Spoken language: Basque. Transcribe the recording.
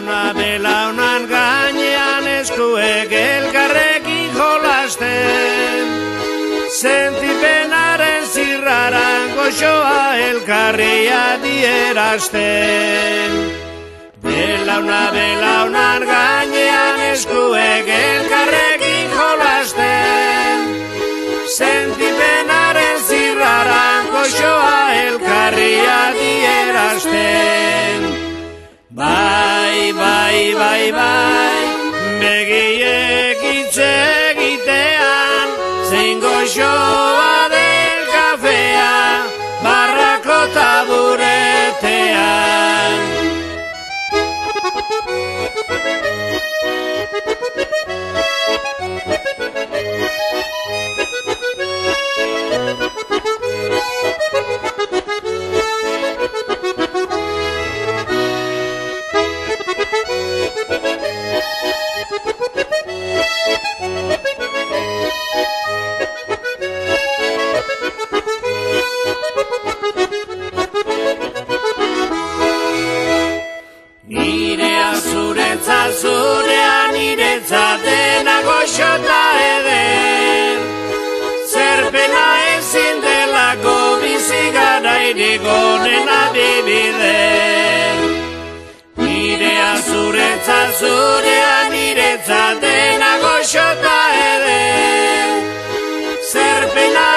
belaunan gainean eskuek elkarrekin jolasten, sentipenaren zirraran goxoa elkarri adierazten. Belaunan gainean eskuek elkarrekin jolasten, sentipenaren zirraran goxoa elkarri adierazten. Bai, begiek hitz egitean, zein goxoa den kafea, barrako taburetean. Zurea niretzat dena goxota eder, zerpena ezin delako bizi garairik onena bibider. Nirea zurea niretzat dena goxota eder, zerpena